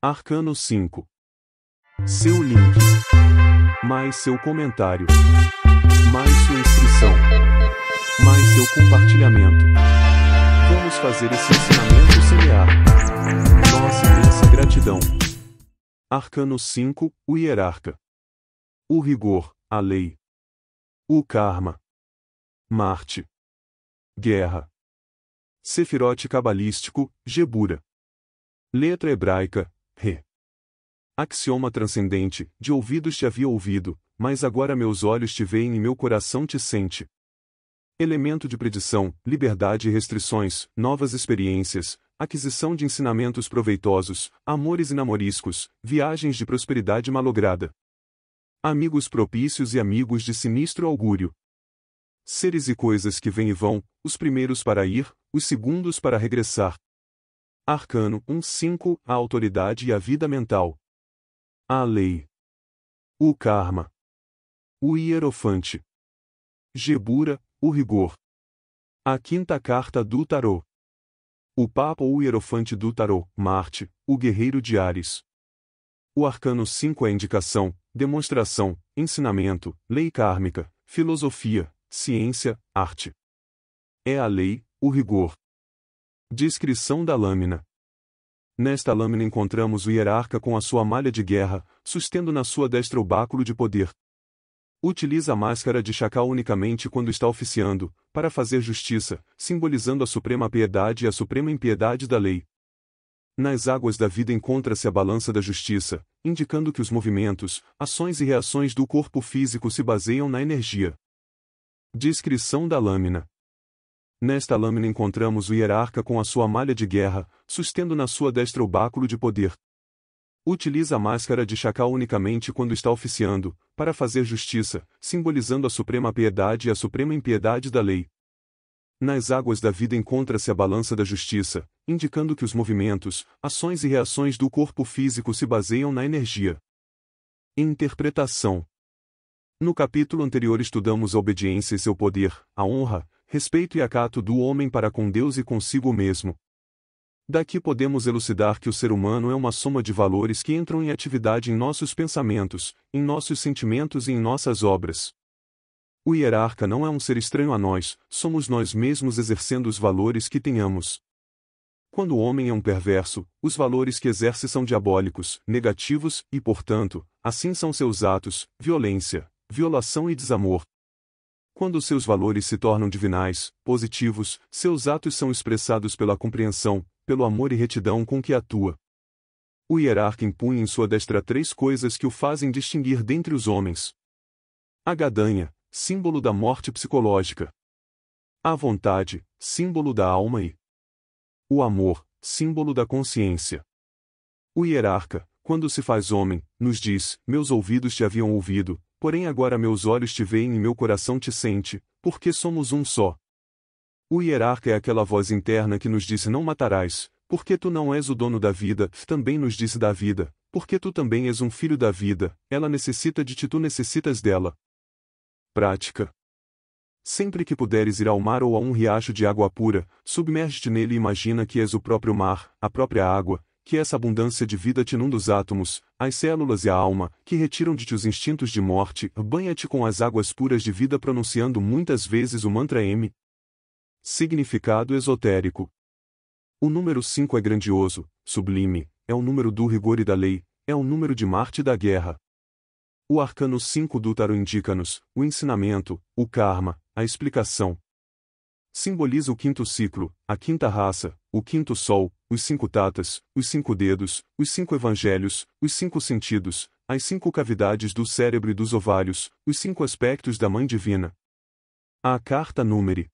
Arcano 5. Seu link. Mais seu comentário. Mais sua inscrição. Mais seu compartilhamento. Vamos fazer esse ensinamento semear. Nossa imensa gratidão. Arcano 5, o hierarca. O rigor, a lei. O karma. Marte. Guerra. Sefirote cabalístico, Gebura. Letra hebraica, Re. Axioma transcendente, de ouvidos te havia ouvido, mas agora meus olhos te veem e meu coração te sente. Elemento de predição, liberdade e restrições, novas experiências, aquisição de ensinamentos proveitosos, amores e namoriscos, viagens de prosperidade malograda. Amigos propícios e amigos de sinistro augúrio. Seres e coisas que vêm e vão, os primeiros para ir, os segundos para regressar. Arcano 1.5, a autoridade e a vida mental. A lei. O karma. O hierofante. Gebura, o rigor. A quinta carta do tarô. O Papa ou hierofante do tarô, Marte, o guerreiro de Áries. O Arcano 5 é indicação, demonstração, ensinamento, lei kármica, filosofia, ciência, arte. É a lei, o rigor. Descrição da lâmina. Nesta lâmina encontramos o hierarca com a sua malha de guerra, sustendo na sua destra o báculo de poder. Utiliza a máscara de chacal unicamente quando está oficiando, para fazer justiça, simbolizando a suprema piedade e a suprema impiedade da lei. Nas águas da vida encontra-se a balança da justiça, indicando que os movimentos, ações e reações do corpo físico se baseiam na energia. Descrição da lâmina. Nesta lâmina encontramos o hierarca com a sua malha de guerra, sustendo na sua destra o báculo de poder. Utiliza a máscara de chacal unicamente quando está oficiando, para fazer justiça, simbolizando a suprema piedade e a suprema impiedade da lei. Nas águas da vida encontra-se a balança da justiça, indicando que os movimentos, ações e reações do corpo físico se baseiam na energia. Interpretação. No capítulo anterior estudamos a obediência e seu poder, a honra, respeito e acato do homem para com Deus e consigo mesmo. Daqui podemos elucidar que o ser humano é uma soma de valores que entram em atividade em nossos pensamentos, em nossos sentimentos e em nossas obras. O hierarca não é um ser estranho a nós, somos nós mesmos exercendo os valores que tenhamos. Quando o homem é um perverso, os valores que exerce são diabólicos, negativos e, portanto, assim são seus atos, violência, violação e desamor. Quando seus valores se tornam divinais, positivos, seus atos são expressados pela compreensão, pelo amor e retidão com que atua. O hierarca impunha em sua destra 3 coisas que o fazem distinguir dentre os homens. A gadanha, símbolo da morte psicológica. A vontade, símbolo da alma e o amor, símbolo da consciência. O hierarca, quando se faz homem, nos diz: meus ouvidos te haviam ouvido, porém agora meus olhos te veem e meu coração te sente, porque somos um só. O hierarca é aquela voz interna que nos disse: não matarás, porque tu não és o dono da vida, também nos disse da vida, porque tu também és um filho da vida, ela necessita de ti, tu necessitas dela. Prática. Sempre que puderes ir ao mar ou a um riacho de água pura, submerge-te nele e imagina que és o próprio mar, a própria água, que essa abundância de vida te inunda os átomos, as células e a alma, que retiram de ti os instintos de morte, banha-te com as águas puras de vida pronunciando muitas vezes o mantra M. Significado esotérico. O número 5 é grandioso, sublime, é o número do rigor e da lei, é o número de Marte e da guerra. O Arcano 5 do tarô indica-nos o ensinamento, o karma, a explicação. Simboliza o 5º ciclo, a 5ª raça, o 5º sol, os 5 tatas, os 5 dedos, os 5 evangelhos, os 5 sentidos, as 5 cavidades do cérebro e dos ovários, os 5 aspectos da Mãe Divina. A carta número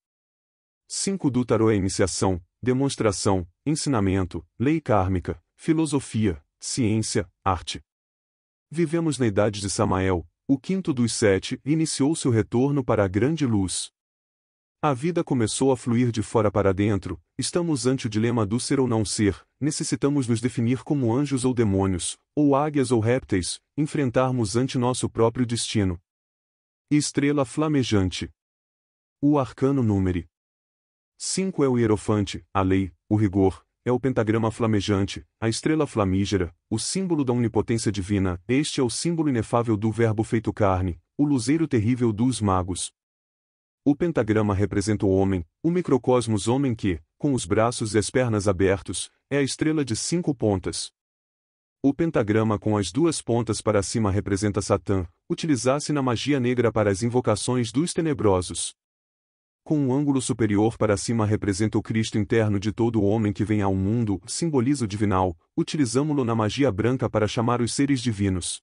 5 do tarô é iniciação, demonstração, ensinamento, lei kármica, filosofia, ciência, arte. Vivemos na idade de Samael, o 5º dos 7, e iniciou seu retorno para a grande luz. A vida começou a fluir de fora para dentro, estamos ante o dilema do ser ou não ser, necessitamos nos definir como anjos ou demônios, ou águias ou répteis, enfrentarmos ante nosso próprio destino. Estrela flamejante. O arcano número 5 é o hierofante, a lei, o rigor, é o pentagrama flamejante, a estrela flamígera, o símbolo da onipotência divina. Este é o símbolo inefável do Verbo feito carne, o luzeiro terrível dos magos. O pentagrama representa o homem, o microcosmos homem que, com os braços e as pernas abertos, é a estrela de 5 pontas. O pentagrama com as 2 pontas para cima representa Satã, utilizasse na magia negra para as invocações dos tenebrosos. Com um ângulo superior para cima representa o Cristo interno de todo o homem que vem ao mundo, simboliza o divinal, utilizamo-lo na magia branca para chamar os seres divinos.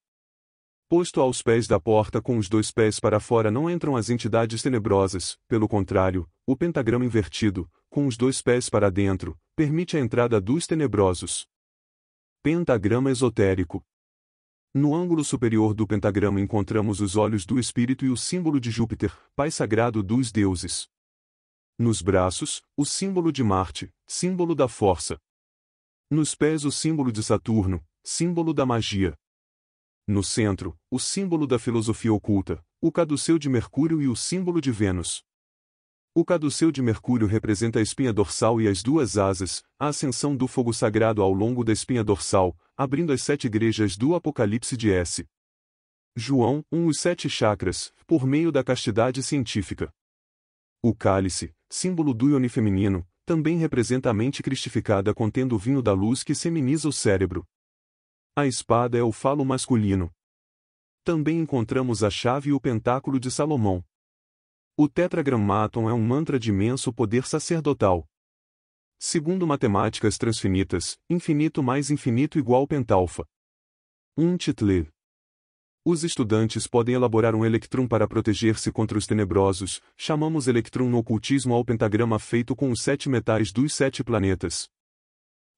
Posto aos pés da porta com os 2 pés para fora não entram as entidades tenebrosas, pelo contrário, o pentagrama invertido, com os 2 pés para dentro, permite a entrada dos tenebrosos. Pentagrama esotérico. No ângulo superior do pentagrama encontramos os olhos do espírito e o símbolo de Júpiter, pai sagrado dos deuses. Nos braços, o símbolo de Marte, símbolo da força. Nos pés o símbolo de Saturno, símbolo da magia. No centro, o símbolo da filosofia oculta, o caduceu de Mercúrio e o símbolo de Vênus. O caduceu de Mercúrio representa a espinha dorsal e as 2 asas, a ascensão do fogo sagrado ao longo da espinha dorsal, abrindo as 7 igrejas do Apocalipse de S. João, os 7 chakras, por meio da castidade científica. O cálice, símbolo do íone feminino, também representa a mente cristificada contendo o vinho da luz que seminiza o cérebro. A espada é o falo masculino. Também encontramos a chave e o pentáculo de Salomão. O tetragrammaton é um mantra de imenso poder sacerdotal. Segundo matemáticas transfinitas, infinito mais infinito igual pentalfa. Title. Os estudantes podem elaborar um electrum para proteger-se contra os tenebrosos. Chamamos electrum no ocultismo ao pentagrama feito com os 7 metais dos 7 planetas.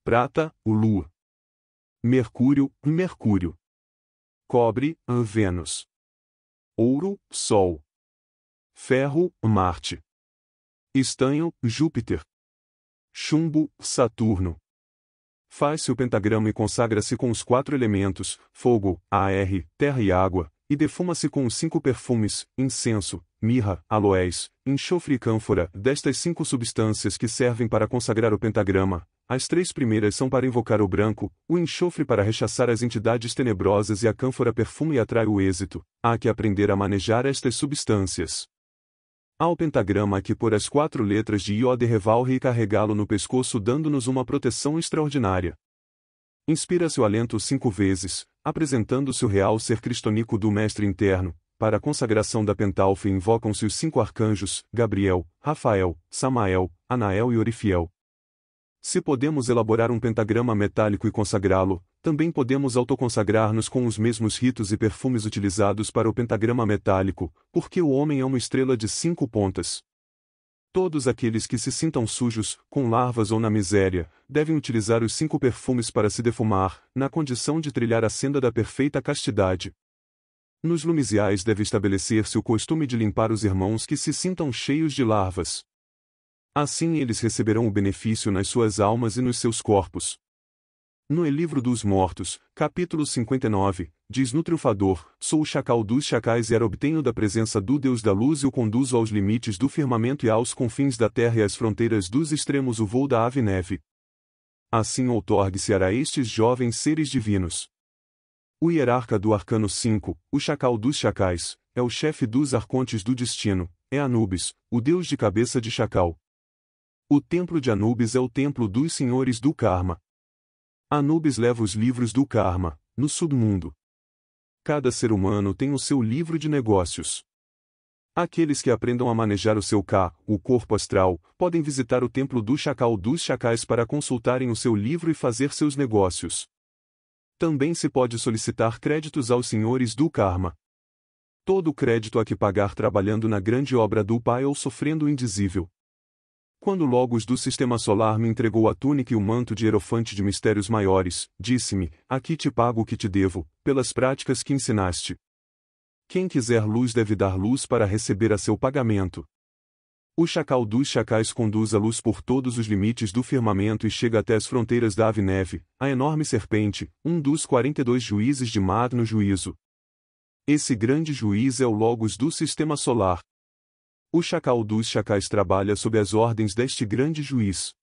Prata, o Lua. Mercúrio, Mercúrio. Cobre, Vênus. Ouro, Sol. Ferro, Marte. Estanho, Júpiter. Chumbo, Saturno. Faz-se o pentagrama e consagra-se com os 4 elementos, fogo, ar, terra e água, e defuma-se com os 5 perfumes, incenso, mirra, aloés, enxofre e cânfora. Destas 5 substâncias que servem para consagrar o pentagrama, as 3 primeiras são para invocar o branco, o enxofre para rechaçar as entidades tenebrosas e a cânfora perfume e atrai o êxito. Há que aprender a manejar estas substâncias. Ao pentagrama há que pôr as 4 letras de Iode Revalre e carregá-lo no pescoço dando-nos uma proteção extraordinária. Inspira-se o alento 5 vezes, apresentando-se o real ser cristônico do mestre interno. Para a consagração da pentalfa invocam-se os 5 arcanjos, Gabriel, Rafael, Samael, Anael e Orifiel. Se podemos elaborar um pentagrama metálico e consagrá-lo, também podemos autoconsagrar-nos com os mesmos ritos e perfumes utilizados para o pentagrama metálico, porque o homem é uma estrela de 5 pontas. Todos aqueles que se sintam sujos, com larvas ou na miséria, devem utilizar os 5 perfumes para se defumar, na condição de trilhar a senda da perfeita castidade. Nos lumisiais deve estabelecer-se o costume de limpar os irmãos que se sintam cheios de larvas. Assim eles receberão o benefício nas suas almas e nos seus corpos. No Livro dos Mortos, capítulo 59, diz no triunfador: sou o chacal dos chacais e obtenho da presença do Deus da luz e o conduzo aos limites do firmamento e aos confins da terra e às fronteiras dos extremos o voo da ave-neve. Assim outorgue-se a estes jovens seres divinos. O hierarca do arcano 5, o chacal dos chacais, é o chefe dos arcontes do destino, é Anubis, o deus de cabeça de chacal. O templo de Anubis é o templo dos senhores do karma. Anubis leva os livros do karma, no submundo. Cada ser humano tem o seu livro de negócios. Aqueles que aprendam a manejar o seu o corpo astral, podem visitar o templo do chacal dos chacais para consultarem o seu livro e fazer seus negócios. Também se pode solicitar créditos aos senhores do karma. Todo o crédito há que pagar trabalhando na grande obra do Pai ou sofrendo o indizível. Quando o Logos do Sistema Solar me entregou a túnica e o manto de hierofante de mistérios maiores, disse-me: aqui te pago o que te devo, pelas práticas que ensinaste. Quem quiser luz deve dar luz para receber a seu pagamento. O chacal dos chacais conduz a luz por todos os limites do firmamento e chega até as fronteiras da ave-neve, a enorme serpente, um dos 42 juízes de magno juízo. Esse grande juiz é o Logos do Sistema Solar. O chacal dos chacais trabalha sob as ordens deste grande juiz.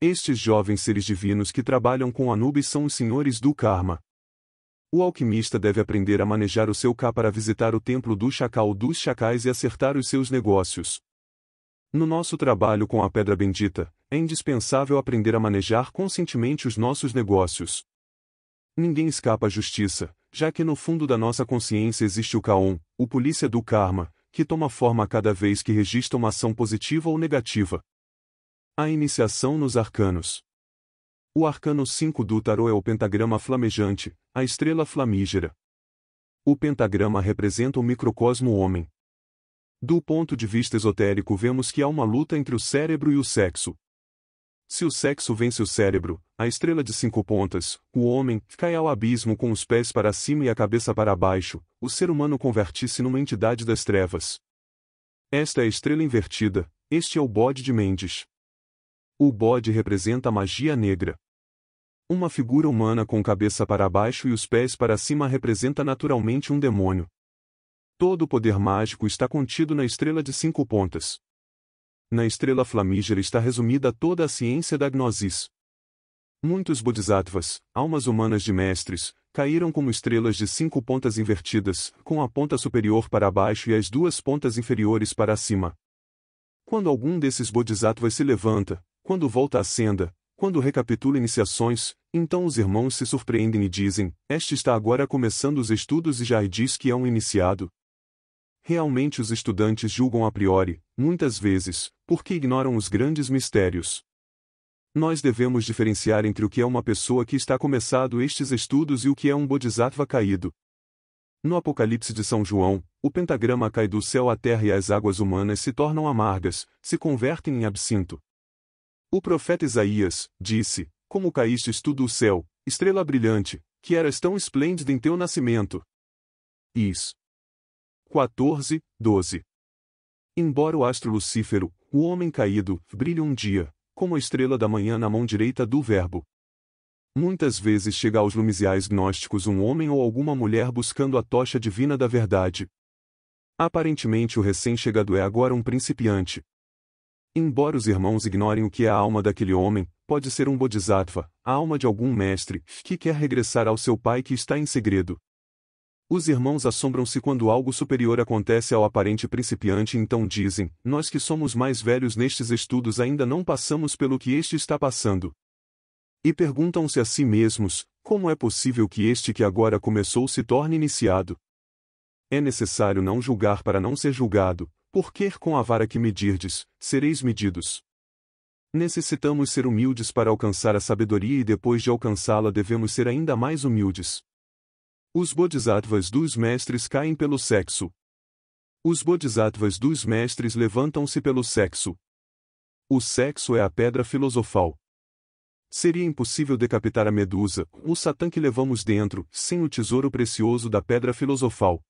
Estes jovens seres divinos que trabalham com Anubis são os senhores do Karma. O alquimista deve aprender a manejar o seu Ka para visitar o templo do chacal dos chacais e acertar os seus negócios. No nosso trabalho com a pedra bendita, é indispensável aprender a manejar conscientemente os nossos negócios. Ninguém escapa à justiça, já que no fundo da nossa consciência existe o Kaon, o polícia do Karma, que toma forma a cada vez que registra uma ação positiva ou negativa. A iniciação nos arcanos. O arcano 5 do tarô é o pentagrama flamejante, a estrela flamígera. O pentagrama representa o microcosmo homem. Do ponto de vista esotérico, vemos que há uma luta entre o cérebro e o sexo. Se o sexo vence o cérebro, a estrela de 5 pontas, o homem, cai ao abismo com os pés para cima e a cabeça para baixo, o ser humano converte-se numa entidade das trevas. Esta é a estrela invertida, este é o bode de Mendes. O bode representa a magia negra. Uma figura humana com cabeça para baixo e os pés para cima representa naturalmente um demônio. Todo o poder mágico está contido na estrela de 5 pontas. Na estrela flamígera está resumida toda a ciência da gnosis. Muitos bodhisattvas, almas humanas de mestres, caíram como estrelas de 5 pontas invertidas, com a ponta superior para baixo e as 2 pontas inferiores para cima. Quando algum desses bodhisattvas se levanta, quando volta à senda, quando recapitula iniciações, então os irmãos se surpreendem e dizem: este está agora começando os estudos e já diz que é um iniciado. Realmente os estudantes julgam a priori, muitas vezes, porque ignoram os grandes mistérios. Nós devemos diferenciar entre o que é uma pessoa que está começando estes estudos e o que é um bodhisattva caído. No Apocalipse de São João, o pentagrama cai do céu à terra e as águas humanas se tornam amargas, se convertem em absinto. O profeta Isaías disse: como caístes tu do céu, estrela brilhante, que eras tão esplêndida em teu nascimento. Is. 14, 12. Embora o astro Lucífero, o homem caído, brilhe um dia, como a estrela da manhã na mão direita do Verbo. Muitas vezes chega aos lumisiais gnósticos um homem ou alguma mulher buscando a tocha divina da verdade. Aparentemente o recém-chegado é agora um principiante. Embora os irmãos ignorem o que é a alma daquele homem, pode ser um bodhisattva, a alma de algum mestre, que quer regressar ao seu pai que está em segredo. Os irmãos assombram-se quando algo superior acontece ao aparente principiante e então dizem: nós que somos mais velhos nestes estudos ainda não passamos pelo que este está passando. E perguntam-se a si mesmos: como é possível que este que agora começou se torne iniciado? É necessário não julgar para não ser julgado, porque com a vara que medirdes, sereis medidos. Necessitamos ser humildes para alcançar a sabedoria e depois de alcançá-la devemos ser ainda mais humildes. Os bodhisattvas dos mestres caem pelo sexo. Os bodhisattvas dos mestres levantam-se pelo sexo. O sexo é a pedra filosofal. Seria impossível decapitar a Medusa, o Satã que levamos dentro, sem o tesouro precioso da pedra filosofal.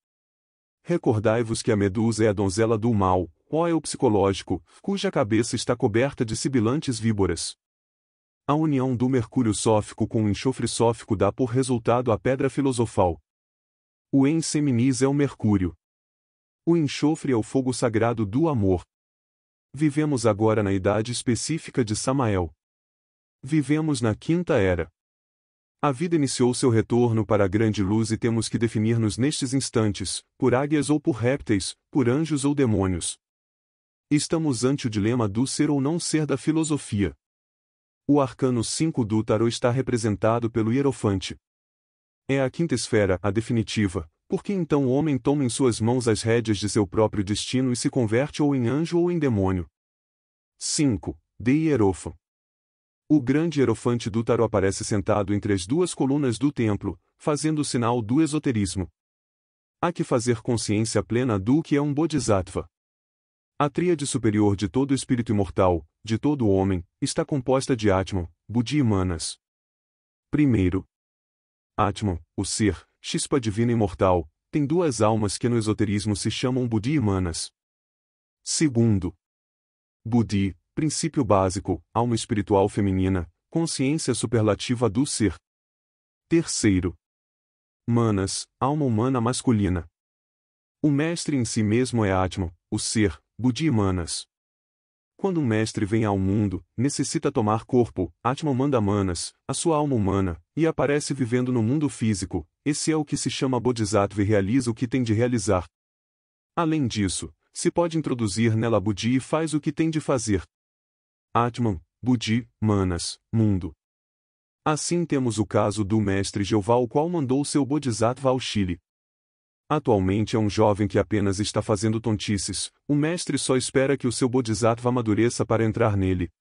Recordai-vos que a Medusa é a donzela do mal, ó eu psicológico, cuja cabeça está coberta de sibilantes víboras. A união do mercúrio sófico com o enxofre sófico dá por resultado a pedra filosofal. O enseminis é o mercúrio. O enxofre é o fogo sagrado do amor. Vivemos agora na idade específica de Samael. Vivemos na quinta era. A vida iniciou seu retorno para a grande luz e temos que definir-nos nestes instantes, por águias ou por répteis, por anjos ou demônios. Estamos ante o dilema do ser ou não ser da filosofia. O arcano 5 do tarô está representado pelo hierofante. É a quinta esfera, a definitiva, porque então o homem toma em suas mãos as rédeas de seu próprio destino e se converte ou em anjo ou em demônio. 5. De Hierofã. O grande hierofante do tarô aparece sentado entre as 2 colunas do templo, fazendo o sinal do esoterismo. Há que fazer consciência plena do que é um bodhisattva. A tríade superior de todo espírito imortal, de todo homem, está composta de Atman, Buddhi e Manas. Primeiro, Atman, o ser, chispa divina imortal, tem 2 almas que no esoterismo se chamam Buddhi e Manas. Segundo, Buddhi, princípio básico, alma espiritual feminina, consciência superlativa do ser. Terceiro, Manas, alma humana masculina. O mestre em si mesmo é Atman, o ser, Buddhi e Manas. Quando um mestre vem ao mundo, necessita tomar corpo, Atman manda manas, a sua alma humana, e aparece vivendo no mundo físico. Esse é o que se chama Bodhisattva e realiza o que tem de realizar. Além disso, se pode introduzir nela Buddhi e faz o que tem de fazer. Atman, Buddhi, manas, mundo. Assim temos o caso do mestre Jeová, o qual mandou seu Bodhisattva ao Chile. Atualmente é um jovem que apenas está fazendo tontices, o mestre só espera que o seu Bodhisattva amadureça para entrar nele.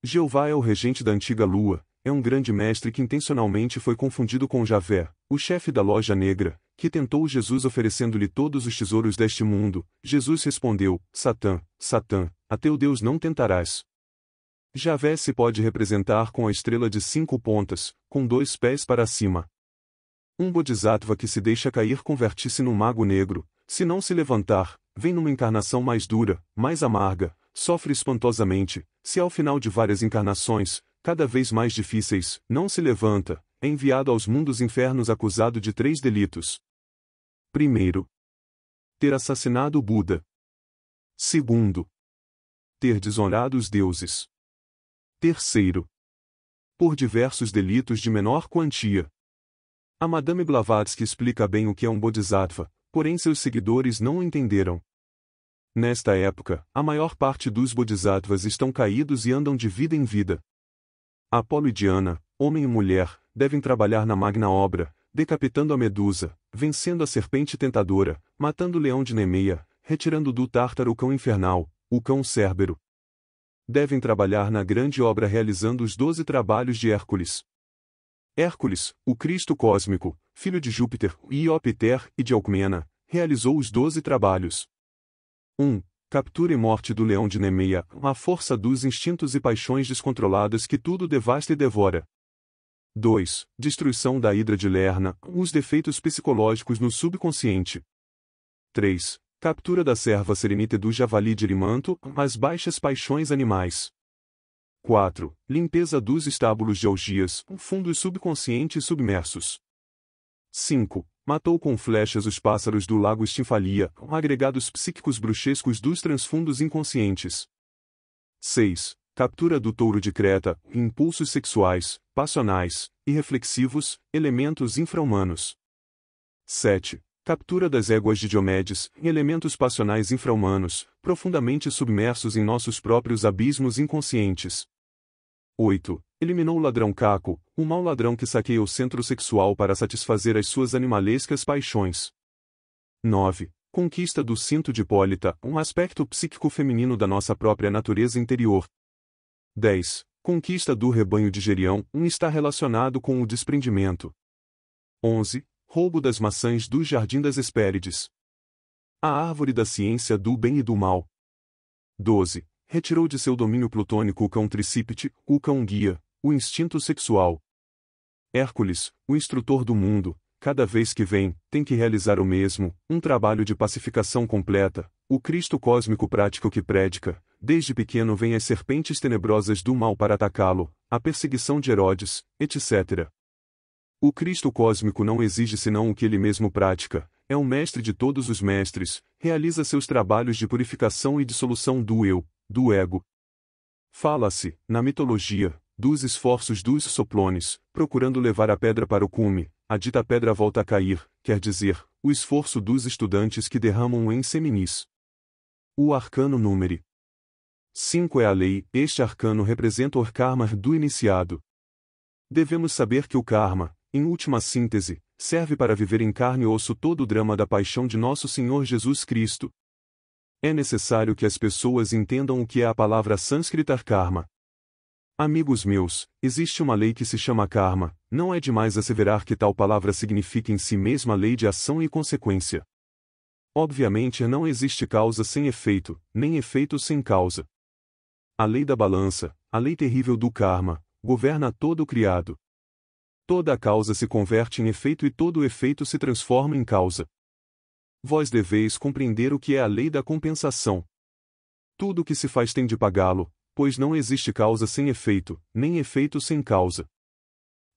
Jeová é o regente da antiga lua, é um grande mestre que intencionalmente foi confundido com Javé, o chefe da loja negra, que tentou Jesus oferecendo-lhe todos os tesouros deste mundo. Jesus respondeu: Satã, Satã, a teu Deus não tentarás. Javé se pode representar com a estrela de 5 pontas, com 2 pés para cima. Um Bodhisattva que se deixa cair converte-se num mago negro. Se não se levantar, vem numa encarnação mais dura, mais amarga, sofre espantosamente. Se ao final de várias encarnações, cada vez mais difíceis, não se levanta, é enviado aos mundos infernos acusado de 3 delitos. Primeiro, ter assassinado o Buda. Segundo, ter desonrado os deuses. Terceiro, por diversos delitos de menor quantia. A Madame Blavatsky explica bem o que é um Bodhisattva, porém seus seguidores não o entenderam. Nesta época, a maior parte dos Bodhisattvas estão caídos e andam de vida em vida. Apolo e Diana, homem e mulher, devem trabalhar na magna obra, decapitando a Medusa, vencendo a serpente tentadora, matando o leão de Nemeia, retirando do Tártaro o cão infernal, o cão Cérbero. Devem trabalhar na grande obra realizando os 12 trabalhos de Hércules. Hércules, o Cristo cósmico, filho de Júpiter, Iopiter e de Alcmena, realizou os 12 trabalhos. 1. Captura e morte do leão de Nemeia, a força dos instintos e paixões descontroladas que tudo devasta e devora. 2. Destruição da hidra de Lerna, os defeitos psicológicos no subconsciente. 3. Captura da serva serenite do javali de Erimanto, as baixas paixões animais. 4. Limpeza dos estábulos de algias, fundos subconscientes submersos. 5. Matou com flechas os pássaros do lago Estinfalia, agregados psíquicos bruxescos dos transfundos inconscientes. 6. Captura do touro de Creta, impulsos sexuais, passionais, irreflexivos, elementos infra-humanos. 7. Captura das éguas de Diomedes, elementos passionais infra-humanos, profundamente submersos em nossos próprios abismos inconscientes. 8. Eliminou o ladrão Caco, o mau ladrão que saqueia o centro sexual para satisfazer as suas animalescas paixões. 9. Conquista do cinto de Hipólita, um aspecto psíquico feminino da nossa própria natureza interior. 10. Conquista do rebanho de Gerião, está relacionado com o desprendimento. 11. Roubo das maçãs do Jardim das Hespérides. A árvore da ciência do bem e do mal. 12. Retirou de seu domínio plutônico o cão tricípite, o cão guia, o instinto sexual. Hércules, o instrutor do mundo, cada vez que vem, tem que realizar o mesmo, um trabalho de pacificação completa. O Cristo cósmico prático que predica, desde pequeno vem as serpentes tenebrosas do mal para atacá-lo, a perseguição de Herodes, etc. O Cristo cósmico não exige senão o que ele mesmo pratica, é o mestre de todos os mestres, realiza seus trabalhos de purificação e dissolução do eu, do ego. Fala-se, na mitologia, dos esforços dos soplones, procurando levar a pedra para o cume, a dita pedra volta a cair, quer dizer, o esforço dos estudantes que derramam em seminis. O arcano número 5 é a lei, este arcano representa o karma do iniciado. Devemos saber que o karma, em última síntese, serve para viver em carne e osso todo o drama da paixão de nosso Senhor Jesus Cristo. É necessário que as pessoas entendam o que é a palavra sânscrita karma. Amigos meus, existe uma lei que se chama karma, não é demais asseverar que tal palavra significa em si mesma lei de ação e consequência. Obviamente não existe causa sem efeito, nem efeito sem causa. A lei da balança, a lei terrível do karma, governa todo o criado. Toda a causa se converte em efeito e todo o efeito se transforma em causa. Vós deveis compreender o que é a lei da compensação. Tudo o que se faz tem de pagá-lo, pois não existe causa sem efeito, nem efeito sem causa.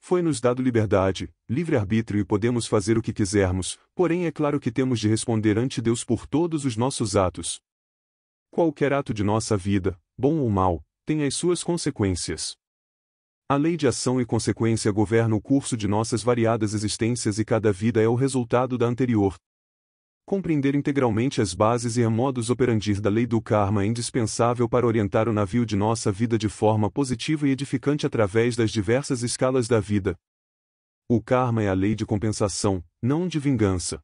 Foi-nos dado liberdade, livre-arbítrio e podemos fazer o que quisermos, porém é claro que temos de responder ante Deus por todos os nossos atos. Qualquer ato de nossa vida, bom ou mau, tem as suas consequências. A lei de ação e consequência governa o curso de nossas variadas existências e cada vida é o resultado da anterior. Compreender integralmente as bases e a modus operandi da lei do karma é indispensável para orientar o navio de nossa vida de forma positiva e edificante através das diversas escalas da vida. O karma é a lei de compensação, não de vingança.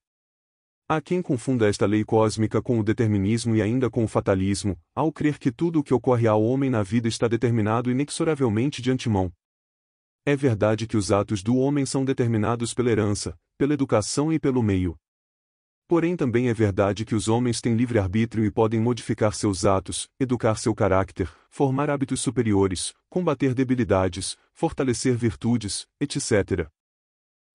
Há quem confunda esta lei cósmica com o determinismo e ainda com o fatalismo, ao crer que tudo o que ocorre ao homem na vida está determinado inexoravelmente de antemão. É verdade que os atos do homem são determinados pela herança, pela educação e pelo meio. Porém também é verdade que os homens têm livre-arbítrio e podem modificar seus atos, educar seu caráter, formar hábitos superiores, combater debilidades, fortalecer virtudes, etc.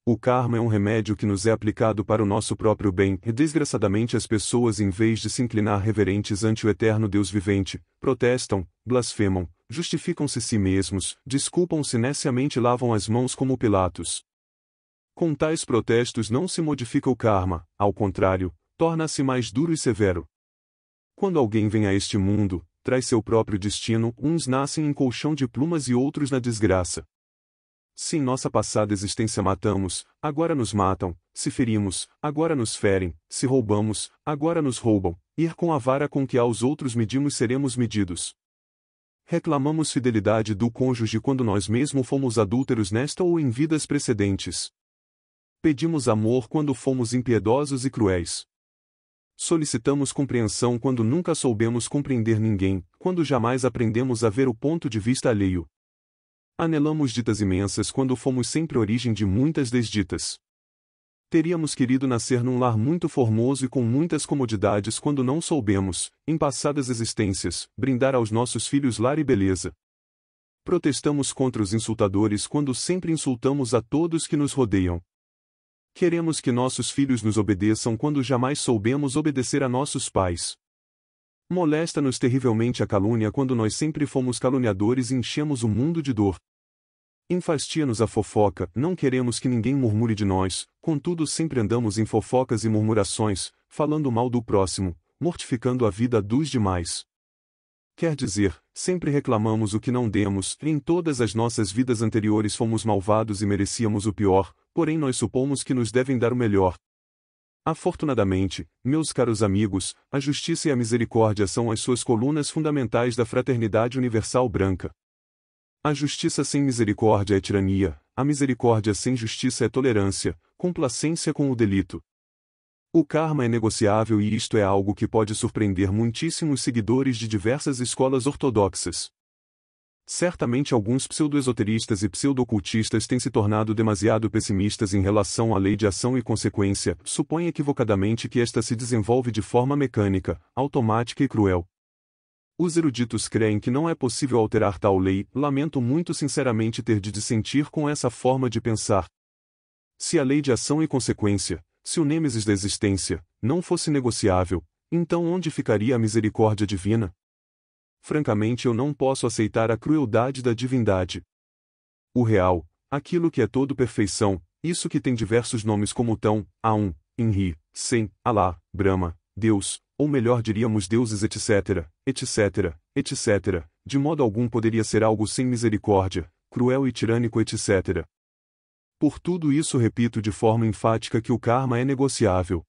O karma é um remédio que nos é aplicado para o nosso próprio bem, e desgraçadamente as pessoas, em vez de se inclinar reverentes ante o eterno Deus vivente, protestam, blasfemam, justificam-se si mesmos, desculpam-se neciamente e lavam as mãos como Pilatos. Com tais protestos não se modifica o karma, ao contrário, torna-se mais duro e severo. Quando alguém vem a este mundo, traz seu próprio destino, uns nascem em colchão de plumas e outros na desgraça. Se em nossa passada existência matamos, agora nos matam, se ferimos, agora nos ferem, se roubamos, agora nos roubam, ir com a vara com que aos outros medimos seremos medidos. Reclamamos fidelidade do cônjuge quando nós mesmos fomos adúlteros nesta ou em vidas precedentes. Pedimos amor quando fomos impiedosos e cruéis. Solicitamos compreensão quando nunca soubemos compreender ninguém, quando jamais aprendemos a ver o ponto de vista alheio. Anelamos ditas imensas quando fomos sempre origem de muitas desditas. Teríamos querido nascer num lar muito formoso e com muitas comodidades quando não soubemos, em passadas existências, brindar aos nossos filhos lar e beleza. Protestamos contra os insultadores quando sempre insultamos a todos que nos rodeiam. Queremos que nossos filhos nos obedeçam quando jamais soubemos obedecer a nossos pais. Molesta-nos terrivelmente a calúnia quando nós sempre fomos caluniadores e enchemos o mundo de dor. Enfastia-nos a fofoca, não queremos que ninguém murmure de nós, contudo sempre andamos em fofocas e murmurações, falando mal do próximo, mortificando a vida dos demais. Quer dizer, sempre reclamamos o que não demos, e em todas as nossas vidas anteriores fomos malvados e merecíamos o pior, porém nós supomos que nos devem dar o melhor. Afortunadamente, meus caros amigos, a justiça e a misericórdia são as suas colunas fundamentais da fraternidade universal branca. A justiça sem misericórdia é tirania, a misericórdia sem justiça é tolerância, complacência com o delito. O karma é negociável e isto é algo que pode surpreender muitíssimos seguidores de diversas escolas ortodoxas. Certamente alguns pseudo-esoteristas e pseudo-ocultistas têm se tornado demasiado pessimistas em relação à lei de ação e consequência, supõem equivocadamente que esta se desenvolve de forma mecânica, automática e cruel. Os eruditos creem que não é possível alterar tal lei, lamento muito sinceramente ter de dissentir com essa forma de pensar. Se a lei de ação e consequência, se o nêmesis da existência, não fosse negociável, então onde ficaria a misericórdia divina? Francamente eu não posso aceitar a crueldade da divindade. O real, aquilo que é todo perfeição, isso que tem diversos nomes como Tão, Aum, Inri, Sem, Alá, Brahma, Deus, ou melhor diríamos deuses etc., etc., etc., de modo algum poderia ser algo sem misericórdia, cruel e tirânico etc. Por tudo isso repito de forma enfática que o karma é negociável.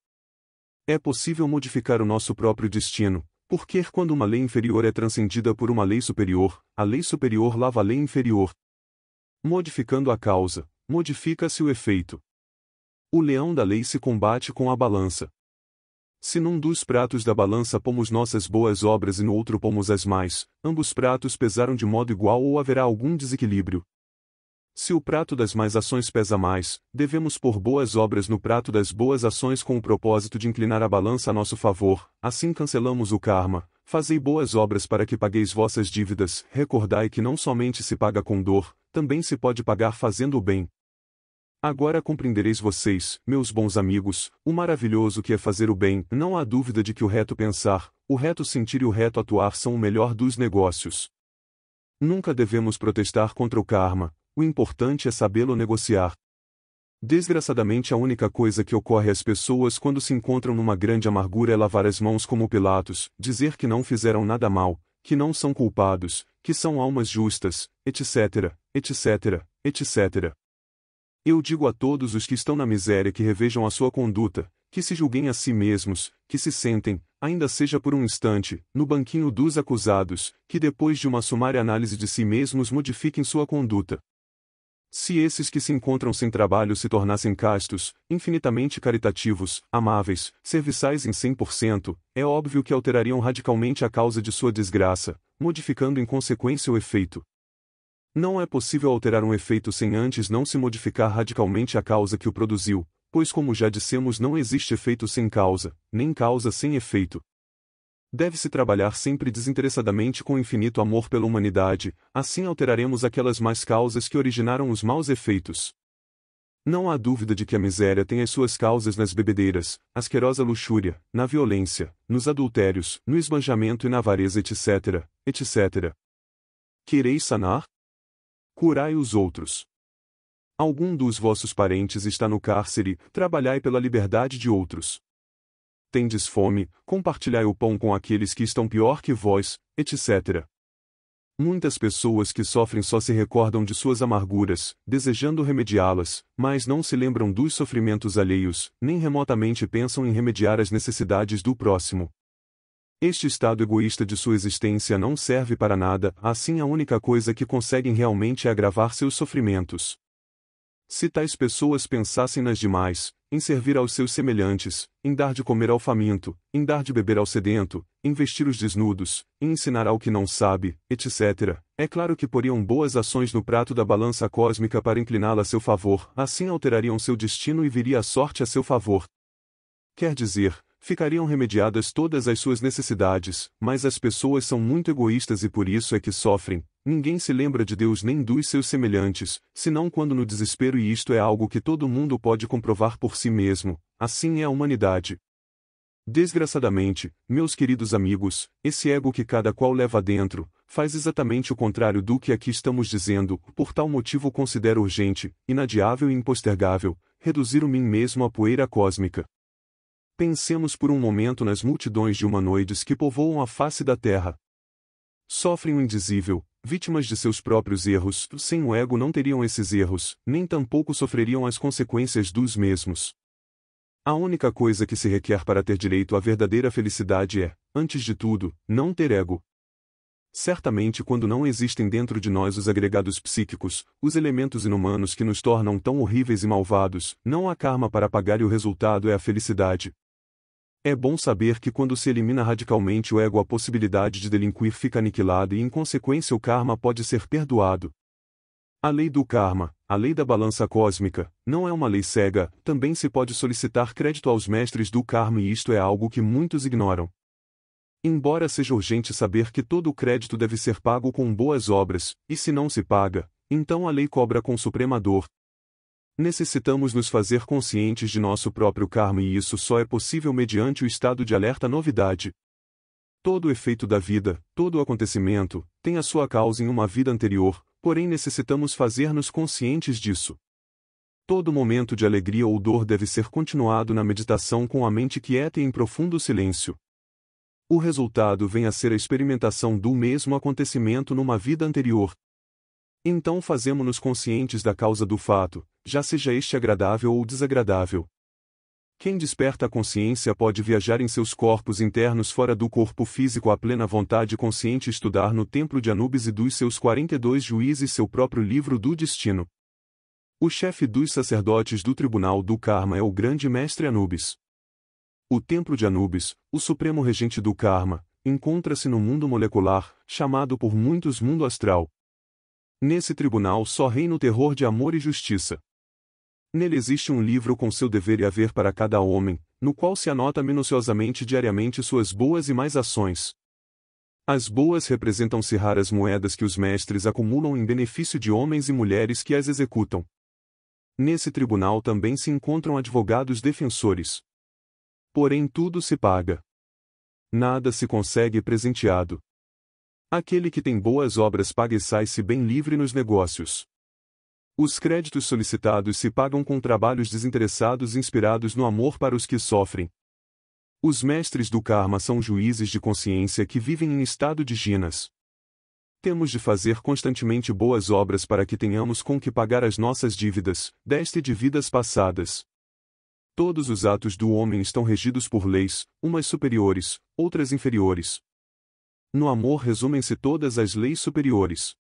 É possível modificar o nosso próprio destino, porque quando uma lei inferior é transcendida por uma lei superior, a lei superior lava a lei inferior. Modificando a causa, modifica-se o efeito. O leão da lei se combate com a balança. Se num dos pratos da balança pomos nossas boas obras e no outro pomos as más, ambos pratos pesaram de modo igual ou haverá algum desequilíbrio. Se o prato das más ações pesa mais, devemos pôr boas obras no prato das boas ações com o propósito de inclinar a balança a nosso favor, assim cancelamos o karma. Fazei boas obras para que pagueis vossas dívidas, recordai que não somente se paga com dor, também se pode pagar fazendo o bem. Agora compreendereis vocês, meus bons amigos, o maravilhoso que é fazer o bem, não há dúvida de que o reto pensar, o reto sentir e o reto atuar são o melhor dos negócios. Nunca devemos protestar contra o karma. O importante é sabê-lo negociar. Desgraçadamente, a única coisa que ocorre às pessoas quando se encontram numa grande amargura é lavar as mãos como Pilatos, dizer que não fizeram nada mal, que não são culpados, que são almas justas, etc., etc., etc. Eu digo a todos os que estão na miséria que revejam a sua conduta, que se julguem a si mesmos, que se sentem, ainda seja por um instante, no banquinho dos acusados, que depois de uma sumária análise de si mesmos modifiquem sua conduta. Se esses que se encontram sem trabalho se tornassem castos, infinitamente caritativos, amáveis, serviçais em 100%, é óbvio que alterariam radicalmente a causa de sua desgraça, modificando em consequência o efeito. Não é possível alterar um efeito sem antes não se modificar radicalmente a causa que o produziu, pois como já dissemos não existe efeito sem causa, nem causa sem efeito. Deve-se trabalhar sempre desinteressadamente com infinito amor pela humanidade, assim alteraremos aquelas más causas que originaram os maus efeitos. Não há dúvida de que a miséria tem as suas causas nas bebedeiras, asquerosa luxúria, na violência, nos adultérios, no esbanjamento e na avareza, etc., etc. Quereis sanar? Curai os outros. Algum dos vossos parentes está no cárcere, trabalhai pela liberdade de outros. Tendes fome, compartilhai o pão com aqueles que estão pior que vós, etc. Muitas pessoas que sofrem só se recordam de suas amarguras, desejando remediá-las, mas não se lembram dos sofrimentos alheios, nem remotamente pensam em remediar as necessidades do próximo. Este estado egoísta de sua existência não serve para nada, assim a única coisa que conseguem realmente é agravar seus sofrimentos. Se tais pessoas pensassem nas demais, em servir aos seus semelhantes, em dar de comer ao faminto, em dar de beber ao sedento, em vestir os desnudos, em ensinar ao que não sabe, etc., é claro que poriam boas ações no prato da balança cósmica para incliná-la a seu favor, assim alterariam seu destino e viria a sorte a seu favor. Quer dizer, ficariam remediadas todas as suas necessidades, mas as pessoas são muito egoístas e por isso é que sofrem. Ninguém se lembra de Deus nem dos seus semelhantes, senão quando no desespero, e isto é algo que todo mundo pode comprovar por si mesmo, assim é a humanidade. Desgraçadamente, meus queridos amigos, esse ego que cada qual leva dentro, faz exatamente o contrário do que aqui estamos dizendo, por tal motivo considero urgente, inadiável e impostergável, reduzir o mim mesmo à poeira cósmica. Pensemos por um momento nas multidões de humanoides que povoam a face da Terra. Sofrem o indizível, vítimas de seus próprios erros, sem o ego não teriam esses erros, nem tampouco sofreriam as consequências dos mesmos. A única coisa que se requer para ter direito à verdadeira felicidade é, antes de tudo, não ter ego. Certamente quando não existem dentro de nós os agregados psíquicos, os elementos inumanos que nos tornam tão horríveis e malvados, não há karma para pagar e o resultado é a felicidade. É bom saber que quando se elimina radicalmente o ego, a possibilidade de delinquir fica aniquilada e em consequência o karma pode ser perdoado. A lei do karma, a lei da balança cósmica, não é uma lei cega, também se pode solicitar crédito aos mestres do karma e isto é algo que muitos ignoram. Embora seja urgente saber que todo o crédito deve ser pago com boas obras, e se não se paga, então a lei cobra com suprema dor. Necessitamos nos fazer conscientes de nosso próprio karma e isso só é possível mediante o estado de alerta novidade. Todo o efeito da vida, todo o acontecimento, tem a sua causa em uma vida anterior, porém necessitamos fazer-nos conscientes disso. Todo momento de alegria ou dor deve ser continuado na meditação com a mente quieta e em profundo silêncio. O resultado vem a ser a experimentação do mesmo acontecimento numa vida anterior. Então fazemo-nos conscientes da causa do fato, já seja este agradável ou desagradável. Quem desperta a consciência pode viajar em seus corpos internos fora do corpo físico à plena vontade consciente, estudar no templo de Anubis e dos seus 42 juízes seu próprio livro do destino. O chefe dos sacerdotes do tribunal do karma é o grande mestre Anubis. O templo de Anubis, o supremo regente do karma, encontra-se no mundo molecular, chamado por muitos mundo astral. Nesse tribunal só reina o terror de amor e justiça. Nele existe um livro com seu dever e haver para cada homem, no qual se anota minuciosamente diariamente suas boas e más ações. As boas representam-se raras moedas que os mestres acumulam em benefício de homens e mulheres que as executam. Nesse tribunal também se encontram advogados defensores. Porém tudo se paga. Nada se consegue presenteado. Aquele que tem boas obras paga e sai-se bem livre nos negócios. Os créditos solicitados se pagam com trabalhos desinteressados inspirados no amor para os que sofrem. Os mestres do karma são juízes de consciência que vivem em estado de jinas. Temos de fazer constantemente boas obras para que tenhamos com que pagar as nossas dívidas, deste e de vidas passadas. Todos os atos do homem estão regidos por leis, umas superiores, outras inferiores. No amor resumem-se todas as leis superiores.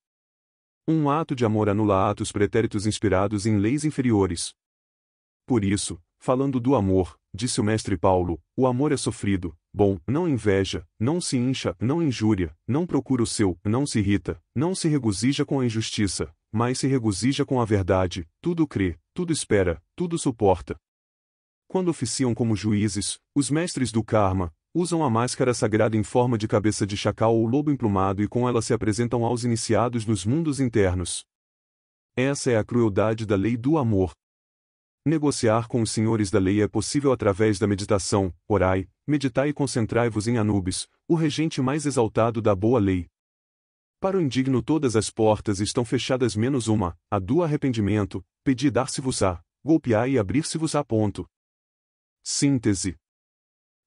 Um ato de amor anula atos pretéritos inspirados em leis inferiores. Por isso, falando do amor, disse o mestre Paulo, o amor é sofrido, bom, não inveja, não se incha, não injúria, não procura o seu, não se irrita, não se regozija com a injustiça, mas se regozija com a verdade, tudo crê, tudo espera, tudo suporta. Quando oficiam como juízes, os mestres do karma usam a máscara sagrada em forma de cabeça de chacal ou lobo emplumado e com ela se apresentam aos iniciados nos mundos internos. Essa é a crueldade da lei do amor. Negociar com os senhores da lei é possível através da meditação. Orai, meditai e concentrai-vos em Anubis, o regente mais exaltado da boa lei. Para o indigno todas as portas estão fechadas menos uma, a do arrependimento, pedi dar-se-vos-á, golpeai e abrir-se-vos-á. Síntese.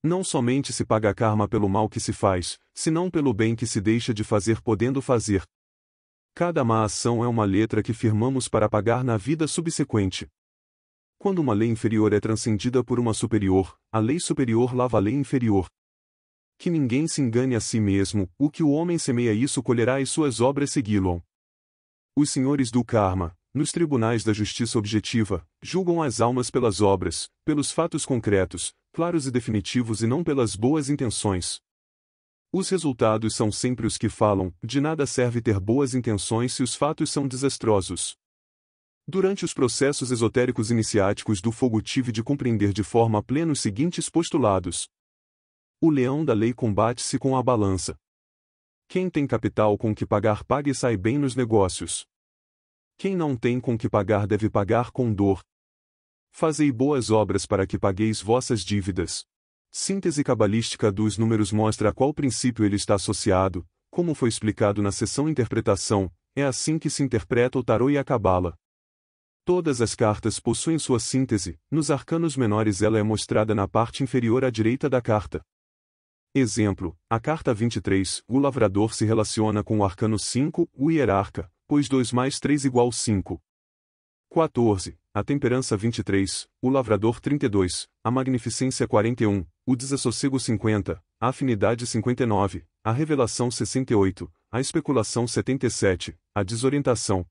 Não somente se paga karma pelo mal que se faz, senão pelo bem que se deixa de fazer podendo fazer. Cada má ação é uma letra que firmamos para pagar na vida subsequente. Quando uma lei inferior é transcendida por uma superior, a lei superior lava a lei inferior. Que ninguém se engane a si mesmo, o que o homem semeia isso colherá e suas obras segui-lo. Os senhores do karma, nos tribunais da justiça objetiva, julgam as almas pelas obras, pelos fatos concretos, claros e definitivos e não pelas boas intenções. Os resultados são sempre os que falam, de nada serve ter boas intenções se os fatos são desastrosos. Durante os processos esotéricos iniciáticos do fogo tive de compreender de forma plena os seguintes postulados. O leão da lei combate-se com a balança. Quem tem capital com que pagar pague e sai bem nos negócios. Quem não tem com que pagar deve pagar com dor. Fazei boas obras para que pagueis vossas dívidas. Síntese cabalística dos números mostra a qual princípio ele está associado, como foi explicado na seção Interpretação, é assim que se interpreta o tarô e a cabala. Todas as cartas possuem sua síntese, nos arcanos menores ela é mostrada na parte inferior à direita da carta. Exemplo, a carta 23, o lavrador se relaciona com o arcano 5, o hierarca, pois 2 mais 3 igual 5. 14. A temperança 23, o lavrador 32, a magnificência 41, o desassossego 50, a afinidade 59, a revelação 68, a especulação 77, a desorientação,